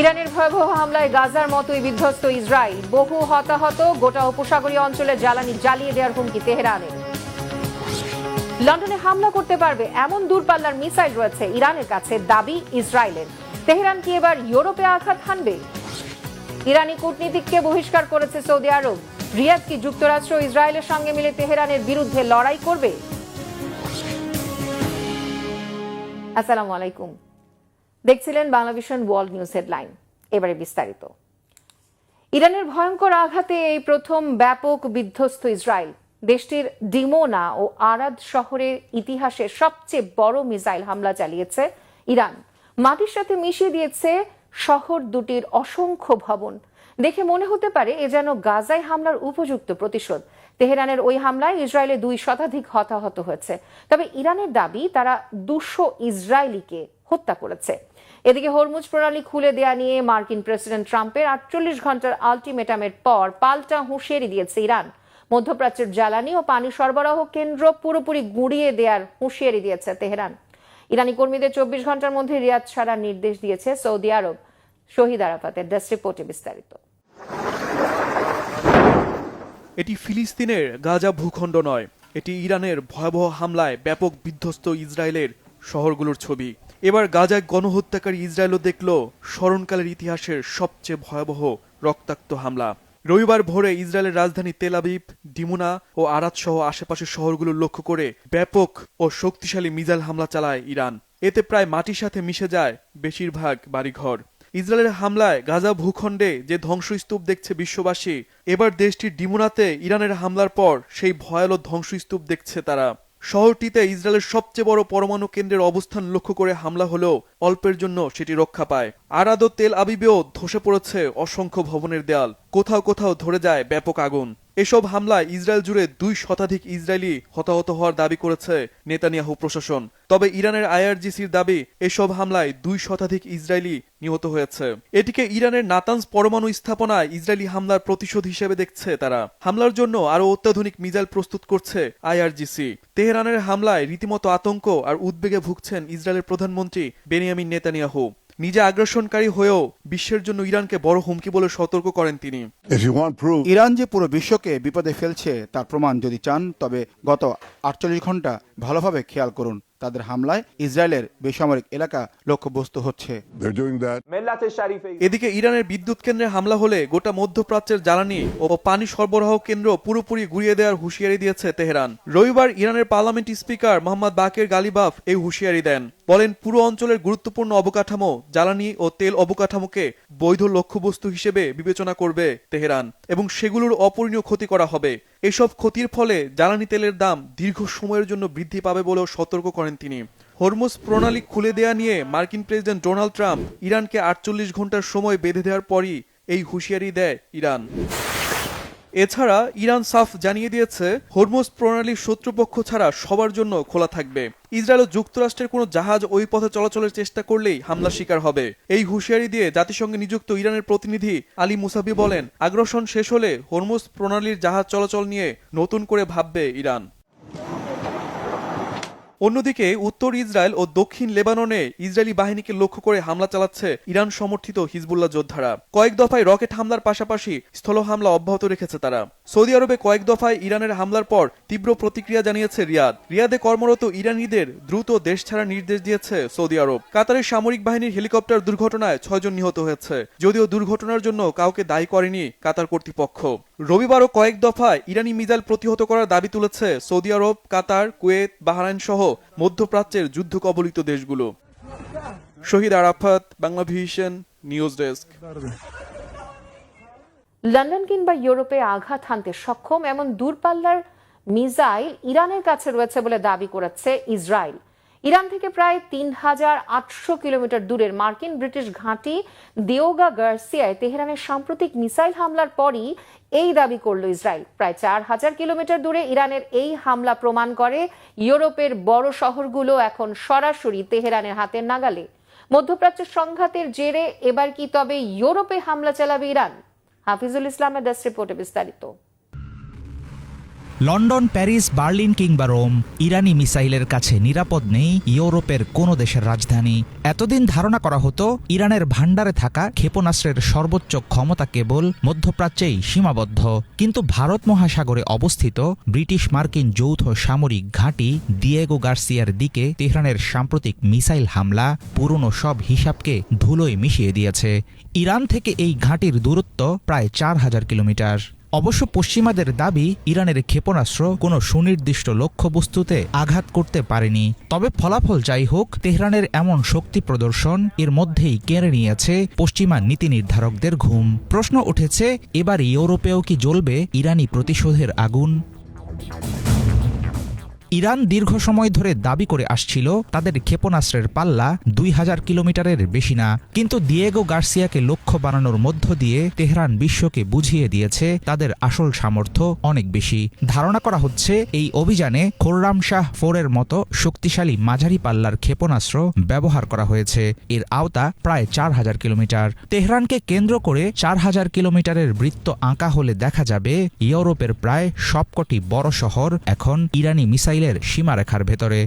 ইরানের ভয়াবহ হামলায় গাজার মতোই বিধ্বস্ত ইসরায়েল, বহু হতাহত, গোটা উপসাগরীয় অঞ্চলে জ্বালানি জ্বালিয়ে দেওয়ার হুমকি তেহরানের। লন্ডনে হামলা করতে পারবে এমন দূরপাল্লার মিসাইল রয়েছে ইরানের কাছে, দাবি ইসরায়েলের। তেহরান কি এবার ইউরোপে আঘাত হানবে? ইরানি কূটনীতিককে বহিষ্কার করেছে সৌদি আরব। রিয়াদ কি যুক্তরাষ্ট্র ইসরায়েলের সঙ্গে মিলে তেহরানের বিরুদ্ধে লড়াই করবে? আসসালামু আলাইকুম, দেখছিলেন বাংলাভিশন ওয়ার্ল্ড নিউজ হেডলাইন। এবারে বিস্তারিত। ইরানের ভয়ঙ্কর আঘাতে এই প্রথম ব্যাপক বিধ্বস্ত ইসরায়েল। দেশটির ডিমোনা ও আরাদ শহরের ইতিহাসে সবচেয়ে বড় মিসাইল হামলা চালিয়েছে ইরান। মাটির সাথে মিশিয়ে দিয়েছে শহর দুটির অসংখ্য ভবন। দেখে মনে হতে পারে এ যেন গাজায় হামলার উপযুক্ত প্রতিশোধ। তেহরানের ওই হামলায় ইসরায়েলে 2 শতাধিক হতাহত হয়েছে। তবে ইরানের দাবি তারা 200 ইসরায়েলিকে হত্যা করেছে। এদিকে হরমুজ প্রণালী খুলে দেয়া নিয়ে মার্কিন প্রেসিডেন্ট ট্রাম্পের 48 ঘন্টার আলটিমেটামের পর পাল্টা হুঁশিয়ারি দিয়েছে ইরান। মধ্যপ্রাচ্যের জ্বালানি ও পানি সরবরাহ কেন্দ্র পুরোপুরি গুঁড়িয়ে দেওয়ার হুঁশিয়ারি দিয়েছে তেহরান। ইরানি কর্মীদের 24 ঘন্টার মধ্যে রিয়াদ ছাড়ার নির্দেশ দিয়েছে সৌদি আরব। শহীদ আরাফাতের ডেস্ক রিপোর্টে বিস্তারিত। এটি ফিলিস্তিনের গাজা ভূখণ্ড নয়, এটি ইরানের ভয়াবহ হামলায় ব্যাপক বিধ্বস্ত ইসরায়েলের শহরগুলোর ছবি। এবার গাজায় গণহত্যাকারী ইসরায়েলও দেখল স্মরণকালের ইতিহাসের সবচেয়ে ভয়াবহ রক্তাক্ত হামলা। রবিবার ভোরে ইসরায়েলের রাজধানী তেল আবিব, ডিমোনা ও আরাদ সহ আশেপাশের শহরগুলো লক্ষ্য করে ব্যাপক ও শক্তিশালী মিসাইল হামলা চালায় ইরান। এতে প্রায় মাটির সাথে মিশে যায় বেশিরভাগ বাড়িঘর। ইসরায়েলের হামলায় গাজা ভূখণ্ডে যে ধ্বংসস্তূপ দেখছে বিশ্ববাসী, এবার দেশটির ডিমোনাতে ইরানের হামলার পর সেই ভয়াল ধ্বংসস্তূপ দেখছে তারা। শহরটিতে ইসরায়েলের সবচেয়ে বড় পরমাণু কেন্দ্রের অবস্থান লক্ষ্য করে হামলা হলেও অল্পের জন্য সেটি রক্ষা পায়। আরাদ ও তেল আবিবেও ধসে পড়েছে অসংখ্য ভবনের দেয়াল, কোথাও কোথাও ধরে যায় ব্যাপক আগুন। এসব হামলায় ইসরায়েল জুড়ে 2 শতাধিক ইসরায়েলি হতাহত হওয়ার দাবি করেছে নেতানিয়াহু প্রশাসন। তবে ইরানের আইআরজিসির দাবি এসব হামলায় 2 শতাধিক ইসরায়েলি নিহত হয়েছে। এটিকে ইরানের নাতানজ পরমাণু স্থাপনায় ইসরায়েলি হামলার প্রতিশোধ হিসেবে দেখছে তারা। হামলার জন্য আরো অত্যাধুনিক মিসাইল প্রস্তুত করছে আইআরজিসি। তেহরানের হামলায় রীতিমতো আতঙ্ক আর উদ্বেগে ভুগছেন ইসরায়েলের প্রধানমন্ত্রী বেনিয়ামিন নেতানিয়াহু। নিজে আগ্রাসনকারী হয়েও বিশ্বের জন্য ইরানকে বড় হুমকি বলে সতর্ক করেন তিনি। ইরান যে পুরো বিশ্বকে বিপদে ফেলছে তার প্রমাণ যদি চান, তবে গত 48 ঘন্টা ভালোভাবে খেয়াল করুন। তাদের হামলায় ইসরায়েলের বেসামরিক এলাকা লক্ষ্যবস্তু হচ্ছে। এদিকে ইরানের বিদ্যুৎ কেন্দ্রে হামলা হলে গোটা মধ্যপ্রাচ্যের জ্বালানি ও পানি সরবরাহ কেন্দ্র পুরোপুরি গুঁড়িয়ে দেওয়ার হুঁশিয়ারি দিয়েছে তেহরান। রবিবার ইরানের পার্লামেন্ট স্পিকার মোহাম্মদ বাকের গালিবাফ এই হুঁশিয়ারি দেন। বলেন, পুরো অঞ্চলের গুরুত্বপূর্ণ অবকাঠামো, জ্বালানি ও তেল অবকাঠামোকে বৈধ লক্ষ্যবস্তু হিসেবে বিবেচনা করবে তেহরান এবং সেগুলোর অপূরণীয় ক্ষতি করা হবে। এসব ক্ষতির ফলে জ্বালানি তেলের দাম দীর্ঘ সময়ের জন্য বৃদ্ধি পাবে বলেও সতর্ক করেন তিনি। হরমুজ প্রণালী খুলে দেয়া নিয়ে মার্কিন প্রেসিডেন্ট ডোনাল্ড ট্রাম্প ইরানকে 48 ঘন্টার সময় বেঁধে দেওয়ার পরই এই হুঁশিয়ারি দেয় ইরান। এছাড়া ইরান সাফ জানিয়ে দিয়েছে হরমুজ প্রণালী শত্রুপক্ষ ছাড়া সবার জন্য খোলা থাকবে। ইসরায়েল ও যুক্তরাষ্ট্রের কোনো জাহাজ ওই পথে চলাচলের চেষ্টা করলেই হামলার শিকার হবে। এই হুঁশিয়ারি দিয়ে জাতিসংঘে নিযুক্ত ইরানের প্রতিনিধি আলী মুসাবি বলেন, আগ্রাসন শেষ হলে হরমুজ প্রণালীর জাহাজ চলাচল নিয়ে নতুন করে ভাববে ইরান। অন্যদিকে উত্তর ইসরায়েল ও দক্ষিণ লেবাননে ইসরায়েলি বাহিনীকে লক্ষ্য করে হামলা চালাচ্ছে ইরান সমর্থিত হিজবুল্লাহ যোদ্ধারা। কয়েক দফায় রকেট হামলার পাশাপাশি স্থল হামলা অব্যাহত রেখেছে তারা। সৌদি আরবে কয়েক দফায় ইরানের হামলার পর তীব্র প্রতিক্রিয়া জানিয়েছে রিয়াদ। রিয়াদে কর্মরত ইরানিদের দ্রুত দেশ ছাড়ার নির্দেশ দিয়েছে সৌদি আরব। কাতারের সামরিক বাহিনীর হেলিকপ্টার দুর্ঘটনায় 6 জন নিহত হয়েছে, যদিও দুর্ঘটনার জন্য কাউকে দায়ী করেনি কাতার কর্তৃপক্ষ। রবিবারও কয়েক দফায় ইরানি মিসাইল প্রতিহত করার দাবি তুলেছে Saudi Arab, Qatar, Kuwait, Bahrain সহ মধ্যপ্রাচ্যের যুদ্ধ কবলিত দেশগুলো। Shahid Arafat, Banglavision news desk. London কিংবা ইউরোপে আঘাত হানতে সক্ষম এমন দূরপাল্লার মিসাইল ইরানের কাছে রয়েছে বলে দাবি করেছে ইসরায়েল। ইরান থেকে প্রায় 3800 কিলোমিটার দূরের মার্কিন ব্রিটিশ ঘাঁটি দিওগা গার্সিয়ায় তেহরানের সাম্প্রতিক মিসাইল হামলার পরই এই দাবি করল ইসরায়েল। প্রায় 4000 কিলোমিটার দূরে ইরানের এই হামলা প্রমাণ করে ইউরোপের বড় শহরগুলো এখন সরাসরি তেহরানের হাতের নাগালে। মধ্যপ্রাচ্যের সংঘাতের জেরে এবার কি তবে ইউরোপে হামলা চালাবে ইরান? হাফিজুল ইসলামের ডেস্ক রিপোর্টে বিস্তারিত। লন্ডন, প্যারিস, বার্লিন কিংবা রোম, ইরানি মিসাইলের কাছে নিরাপদ নেই ইউরোপের কোনো দেশের রাজধানী। এতদিন ধারণা করা হতো ইরানের ভাণ্ডারে থাকা ক্ষেপণাস্ত্রের সর্বোচ্চ ক্ষমতা কেবল মধ্যপ্রাচ্যেই সীমাবদ্ধ। কিন্তু ভারত মহাসাগরে অবস্থিত ব্রিটিশ মার্কিন যৌথ সামরিক ঘাঁটি দিয়েগো গার্সিয়ার দিকে তেহরানের সাম্প্রতিক মিসাইল হামলা পুরনো সব হিসাবকে ধুলোয় মিশিয়ে দিয়েছে। ইরান থেকে এই ঘাঁটির দূরত্ব প্রায় 4000 কিলোমিটার। অবশ্য পশ্চিমাদের দাবি ইরানের ক্ষেপণাস্ত্র কোনো সুনির্দিষ্ট লক্ষ্যবস্তুতে আঘাত করতে পারেনি। তবে ফলাফল যাই হোক, তেহরানের এমন শক্তি প্রদর্শন এর মধ্যেই কেড়ে নিয়েছে পশ্চিমা নীতি নির্ধারকদের ঘুম। প্রশ্ন উঠেছে, এবার ইউরোপেও কি জ্বলবে ইরানি প্রতিশোধের আগুন? ইরান দীর্ঘ সময় ধরে দাবি করে আসছিল তাদের ক্ষেপণাস্ত্রের পাল্লা 2000 কিলোমিটারের বেশি না। কিন্তু দিয়েগো গার্সিয়াকে লক্ষ্য বানানোর মধ্য দিয়ে তেহরান বিশ্বকে বুঝিয়ে দিয়েছে তাদের আসল সামর্থ্য অনেক বেশি। ধারণা করা হচ্ছে এই অভিযানে খোররামশাহ 4 এর মতো শক্তিশালী মাঝারি পাল্লার ক্ষেপণাস্ত্র ব্যবহার করা হয়েছে। এর আওতা প্রায় 4000 কিলোমিটার। তেহরানকে কেন্দ্র করে 4000 কিলোমিটারের বৃত্ত আঁকা হলে দেখা যাবে ইউরোপের প্রায় সবকটি বড় শহর এখন ইরানি মিসাইলের সীমারেখার ভেতরে।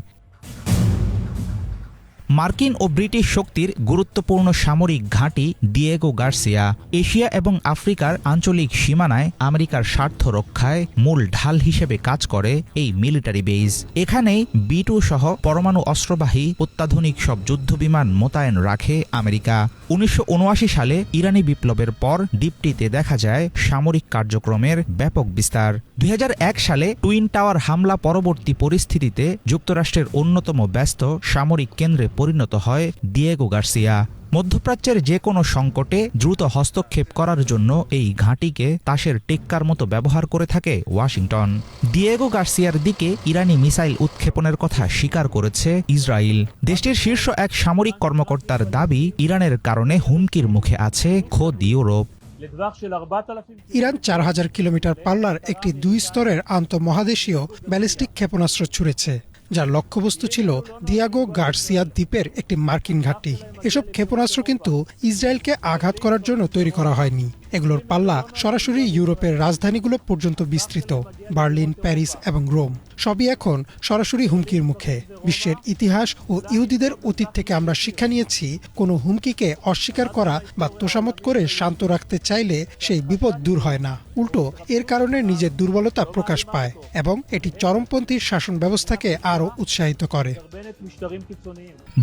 মার্কিন ও ব্রিটিশ শক্তির গুরুত্বপূর্ণ সামরিক ঘাঁটি দিয়েগো গার্সিয়া এশিয়া এবং আফ্রিকার আঞ্চলিক সীমানায় আমেরিকার স্বার্থ রক্ষায় মূল ঢাল হিসেবে কাজ করে এই মিলিটারি বেজ। এখানেই B-2 সহ পরমাণু অস্ত্রবাহী অত্যাধুনিক সব যুদ্ধবিমান মোতায়েন রাখে আমেরিকা। 1979 সালে ইরানি বিপ্লবের পর দ্বীপটিতে দেখা যায় সামরিক কার্যক্রমের ব্যাপক বিস্তার। 2001 সালে টুইন টাওয়ার হামলা পরবর্তী পরিস্থিতিতে যুক্তরাষ্ট্রের অন্যতম ব্যস্ত সামরিক কেন্দ্রে পরিণত হয় দিয়েগো গার্সিয়া। মধ্যপ্রাচ্যের যে কোনো সংকটে দ্রুত হস্তক্ষেপ করার জন্য এই ঘাঁটিকে তাসের টেক্কার মতো ব্যবহার করে থাকে ওয়াশিংটন। দিয়েগো গার্সিয়ার দিকে ইরানি মিসাইল উৎক্ষেপণের কথা স্বীকার করেছে ইসরায়েল। দেশটির শীর্ষ এক সামরিক কর্মকর্তার দাবি, ইরানের কারণে হুমকির মুখে আছে খোদ ইউরোপ। ইরান 4000 কিলোমিটার পাল্লার একটি 2 স্তরের আন্তঃমহাদেশীয় ব্যালিস্টিক ক্ষেপণাস্ত্র ছুড়েছে, যার লক্ষ্যবস্তু ছিল দিয়েগো গার্সিয়া দ্বীপের একটি মার্কিন ঘাঁটি। এসব ক্ষেপণাস্ত্র কিন্তু ইসরায়েলকে আঘাত করার জন্য তৈরি করা হয়নি। এগুলোর পাল্লা সরাসরি ইউরোপের রাজধানীগুলো পর্যন্ত বিস্তৃত। বার্লিন, প্যারিস এবং রোম সবই এখন সরাসরি হুমকির মুখে। বিশ্বের ইতিহাস ও ইহুদিদের অতীত থেকে আমরা শিক্ষা নিয়েছি, কোনো হুমকিকে অস্বীকার করা বা তোষামত করে শান্ত রাখতে চাইলে সেই বিপদ দূর হয় না, উল্টো এর কারণে নিজের দুর্বলতা প্রকাশ পায় এবং এটি চরমপন্থী শাসন ব্যবস্থাকে আরও উৎসাহিত করে।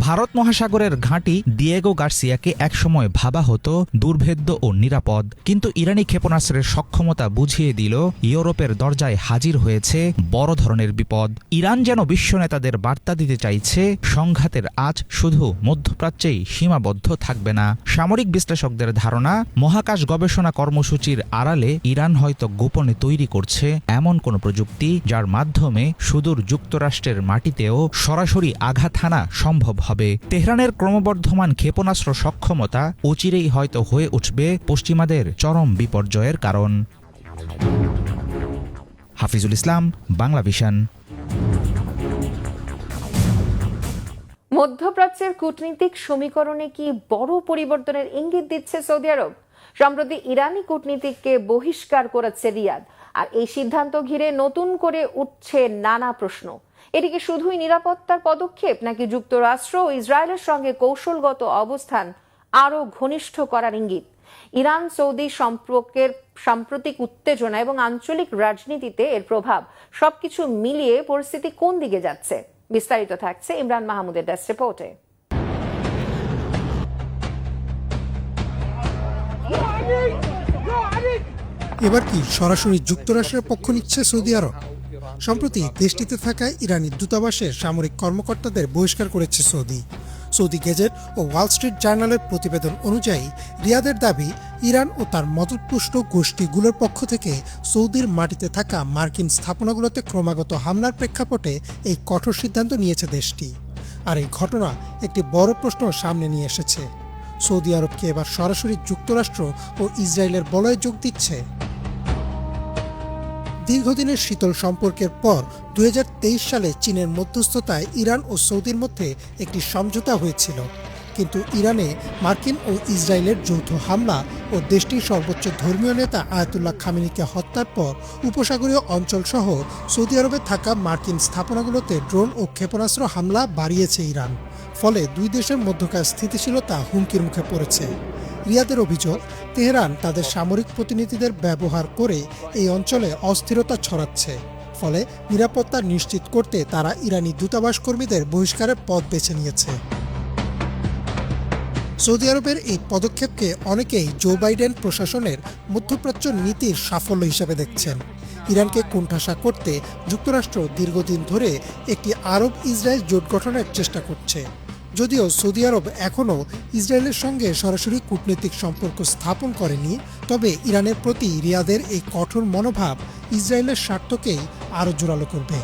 ভারত মহাসাগরের ঘাঁটি দিয়েগো গার্সিয়াকে একসময় ভাবা হতো দুর্ভেদ্য ও নিরাপদ। কিন্তু ইরানি ক্ষেপণাস্ত্রের সক্ষমতা বুঝিয়ে দিল ইউরোপের দরজায় হাজির হয়েছে বড় ধরনের বিপদ। ইরান যেন বিশ্ব নেতাদের বার্তা দিতে চাইছে, সংঘাতের আজ শুধু মধ্যপ্রাচ্যেই সীমাবদ্ধ থাকবে না। সামরিক বিশ্লেষকদের ধারণা, মহাকাশ গবেষণা কর্মসূচির আড়ালে ইরান হয়তো গোপনে তৈরি করছে এমন কোন প্রযুক্তি যার মাধ্যমে সুদূর যুক্তরাষ্ট্রের মাটিতেও সরাসরি আঘাত হানা সম্ভব হবে। তেহরানের ক্রমবর্ধমান ক্ষেপণাস্ত্র সক্ষমতা অচিরেই হয়তো হয়ে উঠবে পশ্চিমাদের চরম বিপর্যয়ের কারণ। হাফিজুল ইসলাম, বাংলা ভিশন। মধ্যপ্রাচ্যের কূটনীতিক সমীকরণে কি বড় পরিবর্তনের ইঙ্গিত দিচ্ছে সৌদি আরব? সম্প্রতি ইরানি কূটনীতিককে বহিষ্কার করেছে রিয়াদ, আর এই সিদ্ধান্ত ঘিরে নতুন করে উঠছে নানা প্রশ্ন। এটি কি শুধুই নিরাপত্তার পদক্ষেপ, নাকি যুক্তরাষ্ট্র ও ইসরায়েলের সঙ্গে কৌশলগত অবস্থান আরও ঘনিষ্ঠ করার ইঙ্গিত? ইরান সৌদি সম্পর্কের সাম্প্রতিক উত্তেজনা এবং আঞ্চলিক রাজনীতিতে এর প্রভাব, সবকিছু মিলিয়ে পরিস্থিতি কোন দিকে যাচ্ছে? বিস্তারিত থাকছে ইমরান মাহমুদের ডেস্ক রিপোর্টে। এবার কি সরাসরি যুক্তরাষ্ট্রের পক্ষ নিচ্ছে সৌদি আরব? সম্প্রতি দেশটিতে থাকা ইরানি দূতাবাসের সামরিক কর্মকর্তাদের বহিষ্কার করেছে সৌদি গেজেট ও ওয়াল স্ট্রিট জার্নালের প্রতিবেদন অনুযায়ী রিয়াদের দাবি, ইরান ও তার মদতপুষ্ট গোষ্ঠীগুলোর পক্ষ থেকে সৌদির মাটিতে থাকা মার্কিন স্থাপনাগুলোতে ক্রমাগত হামলার প্রেক্ষাপটে এই কঠোর সিদ্ধান্ত নিয়েছে দেশটি। আর এই ঘটনা একটি বড় প্রশ্ন সামনে নিয়ে এসেছে। সৌদি আরবকে এবার সরাসরি যুক্তরাষ্ট্র ও ইসরায়েলের বলয়ে যোগ দিচ্ছে। দীর্ঘদিনের শীতল সম্পর্কের পর 2023 সালে চীনের মধ্যস্থতায় ইরান ও সৌদির মধ্যে একটি সমঝোতা হয়েছিল। কিন্তু ইরানে মার্কিন ও ইসরায়েলের যৌথ হামলা ও দেশটির সর্বোচ্চ ধর্মীয় নেতা আয়াতুল্লাহ খামেনিকে হত্যার পর উপসাগরীয় অঞ্চল সহ সৌদি আরবে থাকা মার্কিন স্থাপনাগুলোতে ড্রোন ও ক্ষেপণাস্ত্র হামলা বাড়িয়েছে ইরান। ফলে দুই দেশের মধ্যকার স্থিতিশীলতা হুমকির মুখে পড়েছে। রিয়াদের অভিযোগ, তেহরান তাদের সামরিক প্রতিনিধিদের ব্যবহার করে এই অঞ্চলে অস্থিরতা ছড়াচ্ছে। ফলে নিরাপত্তা নিশ্চিত করতে তারা ইরানি দূতাবাস কর্মীদের বহিষ্কারের পথ বেছে নিয়েছে। সৌদি আরবের এই পদক্ষেপকে অনেকেই জো বাইডেন প্রশাসনের মধ্যপ্রাচ্য নীতির সাফল্য হিসেবে দেখছেন। ইরানকে কোণঠাসা করতে যুক্তরাষ্ট্র দীর্ঘদিন ধরে একটি আরব ইসরায়েল জোট গঠনের চেষ্টা করছে। যদিও সৌদি আরব এখনও ইসরায়েলের সঙ্গে সরাসরি কূটনৈতিক সম্পর্ক স্থাপন করেনি, তবে ইরানের প্রতি রিয়াদের এই কঠোর মনোভাব ইসরায়েলের স্বার্থকেই আরও জোরালো করবে।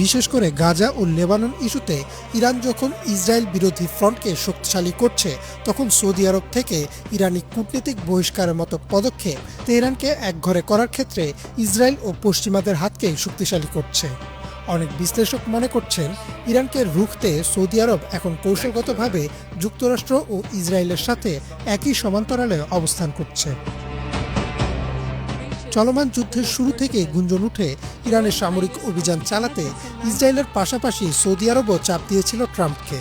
বিশেষ করে গাজা ও লেবানন ইস্যুতে ইরান যখন ইসরায়েল বিরোধী ফ্রন্টকে শক্তিশালী করছে, তখন সৌদি আরব থেকে ইরানি কূটনীতিক বহিষ্কারের মতো পদক্ষেপ তেহরানকে একঘরে করার ক্ষেত্রে ইসরায়েল ও পশ্চিমাদের হাতকে শক্তিশালী করছে। অনেক বিশ্লেষক মনে করছেন, ইরানকে রুখতে সৌদি আরব এখন কৌশলগতভাবে যুক্তরাষ্ট্র ও ইসরায়েলের সাথে একই সমান্তরালে অবস্থান করছে। চলমান যুদ্ধের শুরু থেকে গুঞ্জন উঠে ইরানের সামরিক অভিযান চালাতে ইসরায়েলের পাশাপাশি সৌদি আরবও চাপ দিয়েছিল ট্রাম্পকে।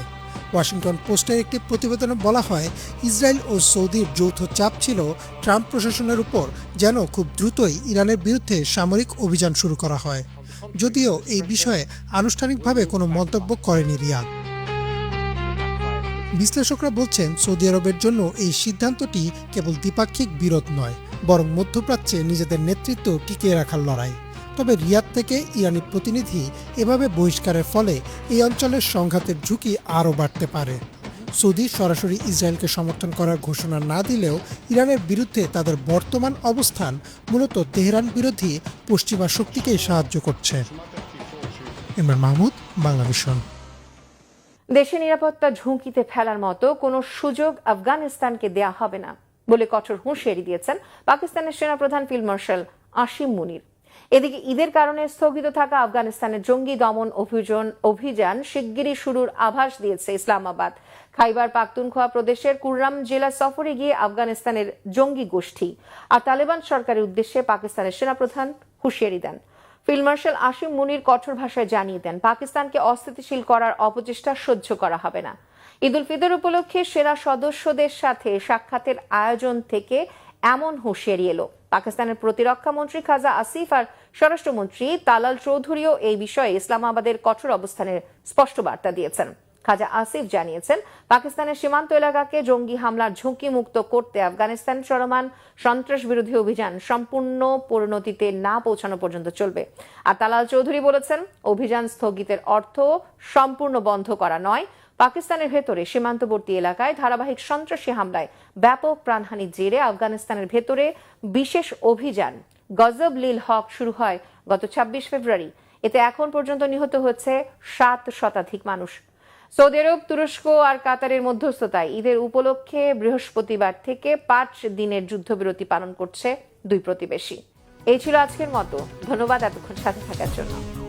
ওয়াশিংটন পোস্টের একটি প্রতিবেদনে বলা হয়, ইসরায়েল ও সৌদির যৌথ চাপ ছিল ট্রাম্প প্রশাসনের উপর যেন খুব দ্রুতই ইরানের বিরুদ্ধে সামরিক অভিযান শুরু করা হয়। যদিও এই বিষয়ে আনুষ্ঠানিকভাবে কোনো মন্তব্য করেনি রিয়াদ। বিশ্লেষকরা বলছেন, সৌদি আরবের জন্য এই সিদ্ধান্তটি কেবল দ্বিপাক্ষিক বিরোধ নয়, বরং মধ্যপ্রাচ্যে নিজেদের নেতৃত্ব টিকিয়ে রাখার লড়াই। তবে রিয়াদ থেকে ইরানি প্রতিনিধি এভাবে বহিষ্কারের ফলে এই অঞ্চলের সংঘাতের ঝুঁকি আরও বাড়তে পারে। সৌদি সরাসরি ইসরায়েলকে সমর্থন করার ঘোষণা না দিলেও ইরানের বিরুদ্ধে তাদের বর্তমান অবস্থান মূলত তেহরান বিরোধী পশ্চিমা শক্তিকেই সাহায্য করছে। ইমরান মাহমুদ, বাংলাভিশন। দেশের নিরাপত্তা ঝুঁকিতে ফেলার মতো কোনো সুযোগ আফগানিস্তানকে দেয়া হবে না বলে কঠোর হুঁশিয়ারি দিয়েছেন পাকিস্তানের সেনাপ্রধান ফিল্ড মার্শাল আসিম মুনির। এদিকে ঈদের কারণে স্থগিত থাকা আফগানিস্তানের জঙ্গি দমন অভিযান শিগগিরই শুরুর আভাস দিয়েছে ইসলামাবাদ। খাইবার পাখতুনখোয়া প্রদেশের কুররাম জেলা সফরে গিয়ে আফগানিস্তানের জঙ্গি গোষ্ঠী আর তালেবান সরকারের উদ্দেশ্যে পাকিস্তানের সেনাপ্রধান হুঁশিয়ারি দেন। ফিল্ড মার্শাল আসিম মুনির কঠোর ভাষায় জানিয়ে দেন, পাকিস্তানকে অস্থিতিশীল করার অপচেষ্টা সহ্য করা হবে না। ঈদ উল ফিতর উপলক্ষে সেনা সদস্যদের সাথে সাক্ষাতের আয়োজন থেকে এমন হুঁশিয়ারি এলো। পাকিস্তানের প্রতিরক্ষা মন্ত্রী খাজা আসিফ আর স্বরাষ্ট্রমন্ত্রী তালাল চৌধুরীও এই বিষয়ে ইসলামাবাদের কঠোর অবস্থানের স্পষ্ট বার্তা দিয়েছেন। খাজা আসিফ জানিয়েছেন, পাকিস্তানের সীমান্ত এলাকাকে জঙ্গি হামলার ঝুঁকি মুক্ত করতে আফগানিস্তান চলমান সন্ত্রাস বিরোধী অভিযান সম্পূর্ণ পরিণতিতে না পৌঁছানো পর্যন্ত চলবে। আর তালাল চৌধুরী বলেছেন, অভিযান স্থগিতের অর্থ সম্পূর্ণ বন্ধ করা নয়, পাকিস্তানের ভেতরে সীমান্তবর্তী এলাকায় ধারাবাহিক সন্ত্রাসী হামলায় ব্যাপক প্রাণহানির জেরে আফগানিস্তানের ভেতরে বিশেষ অভিযান গজব লিল হক শুরু হয় গত 26 ফেব্রুয়ারি। এতে এখন পর্যন্ত নিহত হয়েছে 7 শতাধিক মানুষ। সৌদি আরব, তুরস্ক আর কাতারের মধ্যস্থতায় ঈদের উপলক্ষে বৃহস্পতিবার থেকে 5 দিনের যুদ্ধবিরতি পালন করছে দুই প্রতিবেশী। এই ছিল আজকের মতো। ধন্যবাদ এতক্ষণ সাথে থাকার জন্য।